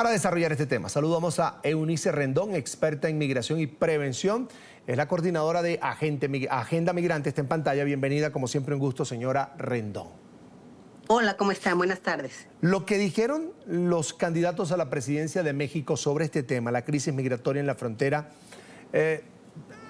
Para desarrollar este tema, saludamos a Eunice Rendón, experta en migración y prevención. Es la coordinadora de Agenda Migrante. Está en pantalla. Bienvenida, como siempre, un gusto, señora Rendón. Hola, ¿cómo están? Buenas tardes. Lo que dijeron los candidatos a la presidencia de México sobre este tema, la crisis migratoria en la frontera,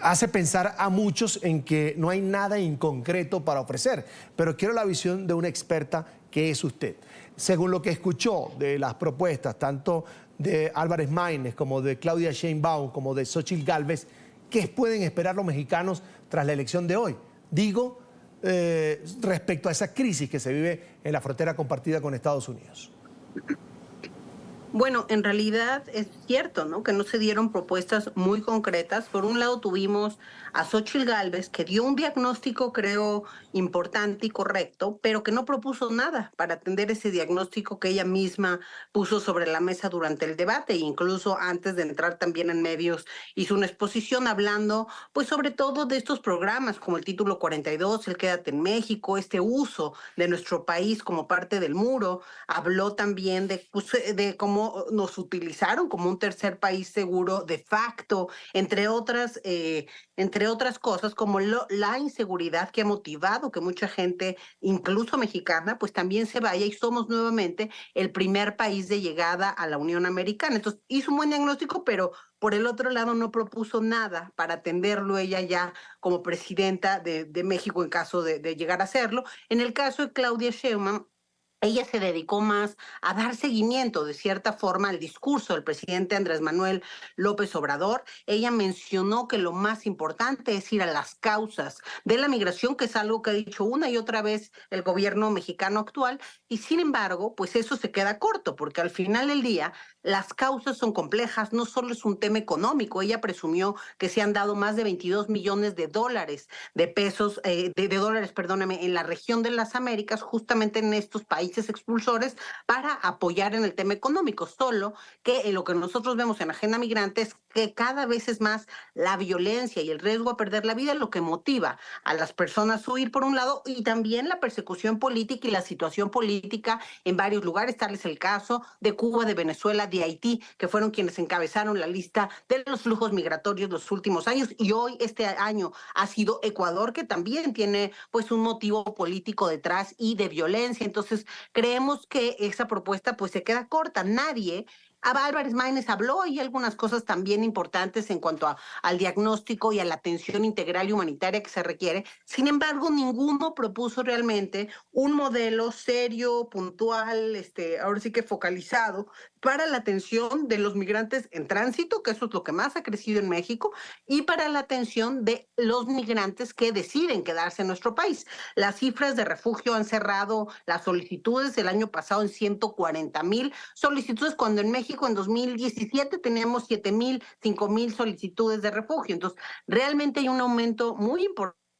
hace pensar a muchos en que no hay nada en concreto para ofrecer. Pero quiero la visión de una experta que es usted. Según lo que escuchó de las propuestas, tanto de Álvarez Maínez como de Claudia Sheinbaum, como de Xóchitl Gálvez, ¿qué pueden esperar los mexicanos tras la elección de hoy? Digo, respecto a esa crisis que se vive en la frontera compartida con Estados Unidos. Bueno, en realidad es cierto, ¿no? Que no se dieron propuestas muy concretas. Por un lado tuvimos a Xóchitl Gálvez, que dio un diagnóstico, creo, importante y correcto, pero que no propuso nada para atender ese diagnóstico que ella misma puso sobre la mesa durante el debate. E incluso antes de entrar también en medios, hizo una exposición hablando, pues sobre todo de estos programas como el Título 42, el Quédate en México, este uso de nuestro país como parte del muro. Habló también de cómo nos utilizaron como un tercer país seguro de facto, entre otras cosas, como la inseguridad que ha motivado que mucha gente, incluso mexicana, pues también se vaya, y somos nuevamente el primer país de llegada a la Unión Americana. Entonces hizo un buen diagnóstico, pero por el otro lado no propuso nada para atenderlo ella ya como presidenta de México en caso de llegar a serlo. En el caso de Claudia Sheinbaum, ella se dedicó más a dar seguimiento, de cierta forma, al discurso del presidente Andrés Manuel López Obrador. Ella mencionó que lo más importante es ir a las causas de la migración, que es algo que ha dicho una y otra vez el gobierno mexicano actual, y sin embargo, pues eso se queda corto, porque al final del día las causas son complejas, no solo es un tema económico. Ella presumió que se han dado más de 22 millones de dólares, perdóname, en la región de las Américas, justamente en estos países expulsores, para apoyar en el tema económico. Solo que lo que nosotros vemos en Agenda Migrante es que cada vez es más la violencia y el riesgo a perder la vida lo que motiva a las personas a huir, por un lado, y también la persecución política y la situación política en varios lugares. Tal es el caso de Cuba, de Venezuela, de Haití, que fueron quienes encabezaron la lista de los flujos migratorios los últimos años, y hoy, este año, ha sido Ecuador, que también tiene pues un motivo político detrás y de violencia. Entonces creemos que esa propuesta pues se queda corta. Nadie, Álvarez Maínez habló, y algunas cosas también importantes en cuanto al diagnóstico y a la atención integral y humanitaria que se requiere. Sin embargo, ninguno propuso realmente un modelo serio, puntual, ahora sí que focalizado para la atención de los migrantes en tránsito, que eso es lo que más ha crecido en México, y para la atención de los migrantes que deciden quedarse en nuestro país. Las cifras de refugio han cerrado las solicitudes el año pasado en 140,000 solicitudes, cuando en México en 2017 teníamos 7,000, 5,000 solicitudes de refugio. Entonces, realmente hay un aumento muy importante,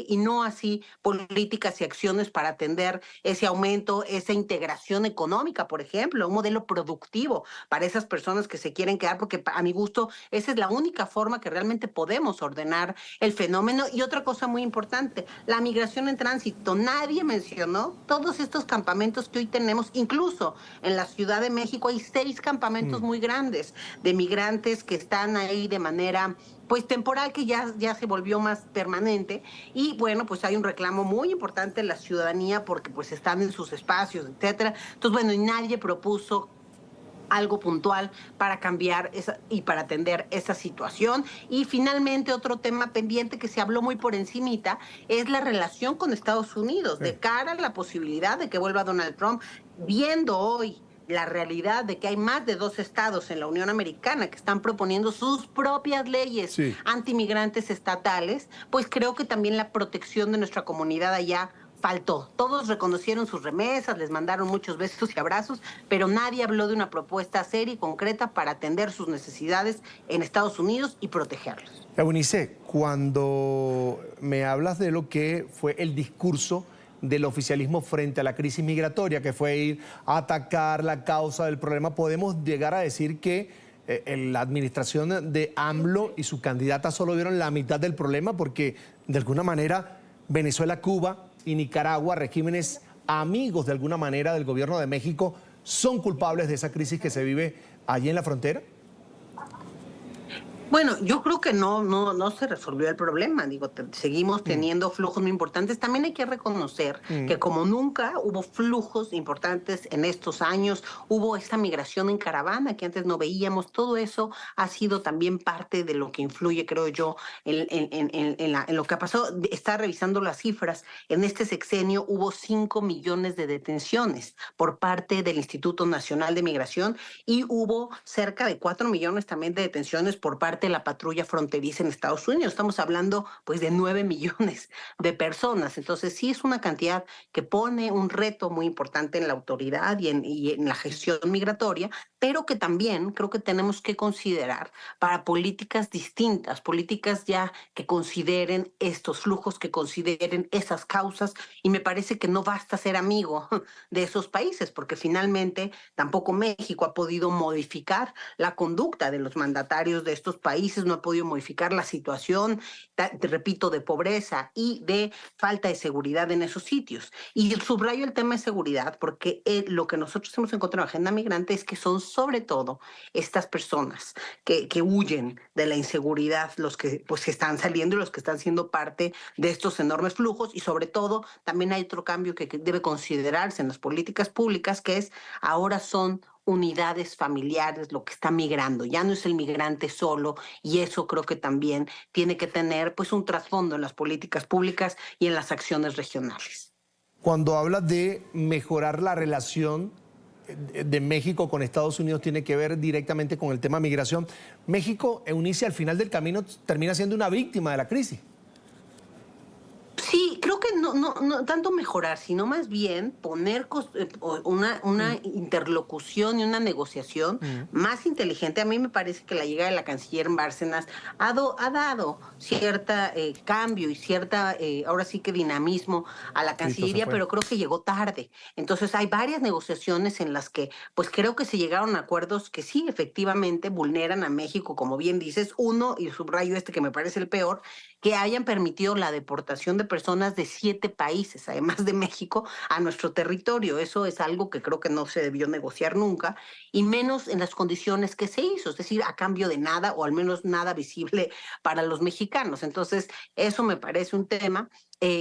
y no así políticas y acciones para atender ese aumento, esa integración económica, por ejemplo, un modelo productivo para esas personas que se quieren quedar, porque a mi gusto esa es la única forma que realmente podemos ordenar el fenómeno. Y otra cosa muy importante, la migración en tránsito. Nadie mencionó todos estos campamentos que hoy tenemos. Incluso en la Ciudad de México hay 6 campamentos muy grandes de migrantes que están ahí de manera pues temporal, que ya se volvió más permanente. Y bueno, pues hay un reclamo muy importante de la ciudadanía porque pues están en sus espacios, etcétera. Entonces, bueno, y nadie propuso algo puntual para cambiar y para atender esa situación. Y finalmente, otro tema pendiente que se habló muy por encimita es la relación con Estados Unidos, de cara a la posibilidad de que vuelva Donald Trump, viendo hoy la realidad de que hay más de 2 estados en la Unión Americana que están proponiendo sus propias leyes antimigrantes estatales. Pues creo que también la protección de nuestra comunidad allá faltó. Todos reconocieron sus remesas, les mandaron muchos besos y abrazos, pero nadie habló de una propuesta seria y concreta para atender sus necesidades en Estados Unidos y protegerlos. Eunice, cuando me hablas de lo que fue el discurso del oficialismo frente a la crisis migratoria, que fue ir a atacar la causa del problema, podemos llegar a decir que la administración de AMLO y su candidata solo vieron la mitad del problema, porque de alguna manera Venezuela, Cuba y Nicaragua, regímenes amigos de alguna manera del gobierno de México, son culpables de esa crisis que se vive allí en la frontera? Bueno, yo creo que no se resolvió el problema. Digo, seguimos teniendo flujos muy importantes. También hay que reconocer que como nunca hubo flujos importantes en estos años, hubo esta migración en caravana que antes no veíamos. Todo eso ha sido también parte de lo que influye, creo yo, en lo que ha pasado. Está revisando las cifras. En este sexenio hubo 5 millones de detenciones por parte del Instituto Nacional de Migración y hubo cerca de 4 millones también de detenciones por parte de la patrulla fronteriza en Estados Unidos. Estamos hablando pues de 9 millones de personas. Entonces sí es una cantidad que pone un reto muy importante en la autoridad y en la gestión migratoria, pero que también creo que tenemos que considerar para políticas distintas, políticas ya que consideren estos flujos, que consideren esas causas, y me parece que no basta ser amigo de esos países, porque finalmente tampoco México ha podido modificar la conducta de los mandatarios de estos países, no ha podido modificar la situación, te repito, de pobreza y de falta de seguridad en esos sitios. Y subrayo el tema de seguridad porque lo que nosotros hemos encontrado en la agenda migrante es que son sobre todo estas personas que huyen de la inseguridad, los que pues están saliendo y los que están siendo parte de estos enormes flujos, y sobre todo también hay otro cambio que debe considerarse en las políticas públicas, que es ahora son unidades familiares lo que está migrando, ya no es el migrante solo, y eso creo que también tiene que tener pues un trasfondo en las políticas públicas y en las acciones regionales. Cuando hablas de mejorar la relación de México con Estados Unidos, tiene que ver directamente con el tema migración. México, Eunice, al final del camino termina siendo una víctima de la crisis. Sí, creo que no tanto mejorar, sino más bien poner una interlocución y una negociación más inteligente. A mí me parece que la llegada de la canciller Bárcenas ha dado cierta cambio y cierta, ahora sí que dinamismo a la Listo, se Cancillería, fue. pero creo que llegó tarde. Entonces hay varias negociaciones en las que pues creo que se llegaron a acuerdos que sí, efectivamente, vulneran a México, como bien dices. Uno, y subrayo este que me parece el peor, que hayan permitido la deportación de personas de 7 países, además de México, a nuestro territorio. Eso es algo que creo que no se debió negociar nunca, y menos en las condiciones que se hizo, es decir, a cambio de nada, o al menos nada visible para los mexicanos. Entonces, eso me parece un tema.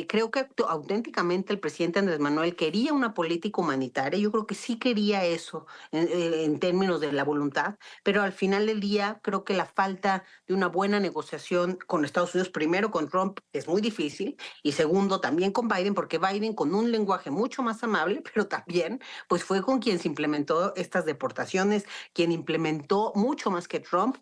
Creo que auténticamente el presidente Andrés Manuel quería una política humanitaria. Yo creo que sí quería eso en términos de la voluntad, pero al final del día creo que la falta de una buena negociación con Estados Unidos, primero con Trump, es muy difícil, y segundo también con Biden, porque Biden, con un lenguaje mucho más amable, pero también pues fue con quien se implementó estas deportaciones, quien implementó mucho más que Trump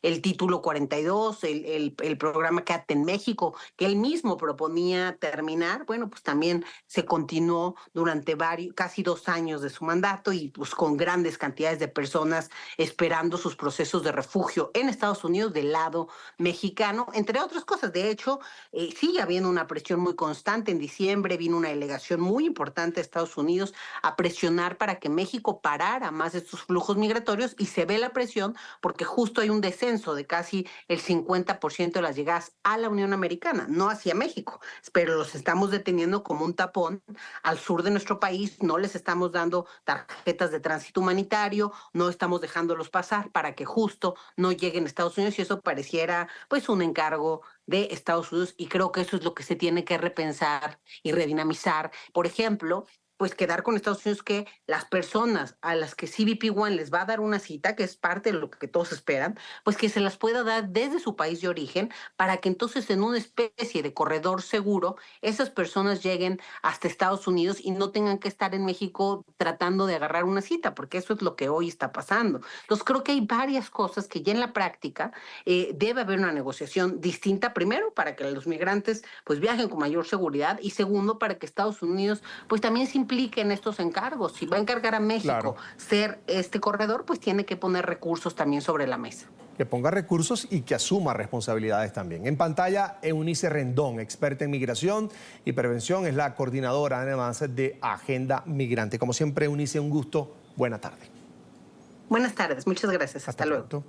el título 42, el programa CAT en México, que él mismo proponía terminar. Bueno, pues también se continuó durante casi 2 años de su mandato, y pues con grandes cantidades de personas esperando sus procesos de refugio en Estados Unidos del lado mexicano, entre otras cosas. De hecho, sigue habiendo una presión muy constante. En diciembre vino una delegación muy importante de Estados Unidos a presionar para que México parara más de estos flujos migratorios, y se ve la presión porque justo hay un descenso de casi el 50% de las llegadas a la Unión Americana, no hacia México, pero los estamos deteniendo como un tapón al sur de nuestro país. No les estamos dando tarjetas de tránsito humanitario, no estamos dejándolos pasar para que justo no lleguen a Estados Unidos, y eso pareciera pues un encargo de Estados Unidos, y creo que eso es lo que se tiene que repensar y redinamizar. Por ejemplo, pues quedar con Estados Unidos, que las personas a las que CBP One les va a dar una cita, que es parte de lo que todos esperan, pues que se las pueda dar desde su país de origen, para que entonces en una especie de corredor seguro esas personas lleguen hasta Estados Unidos y no tengan que estar en México tratando de agarrar una cita, porque eso es lo que hoy está pasando. Entonces creo que hay varias cosas que ya en la práctica debe haber una negociación distinta, primero para que los migrantes pues viajen con mayor seguridad, y segundo para que Estados Unidos pues también se implique en estos encargos. Si va a encargar a México Claro. ser este corredor, pues tiene que poner recursos también sobre la mesa. Que ponga recursos y que asuma responsabilidades también. En pantalla, Eunice Rendón, experta en migración y prevención, es la coordinadora además de Agenda Migrante. Como siempre, Eunice, un gusto. Buena tarde. Buenas tardes, muchas gracias. Hasta luego. Pronto.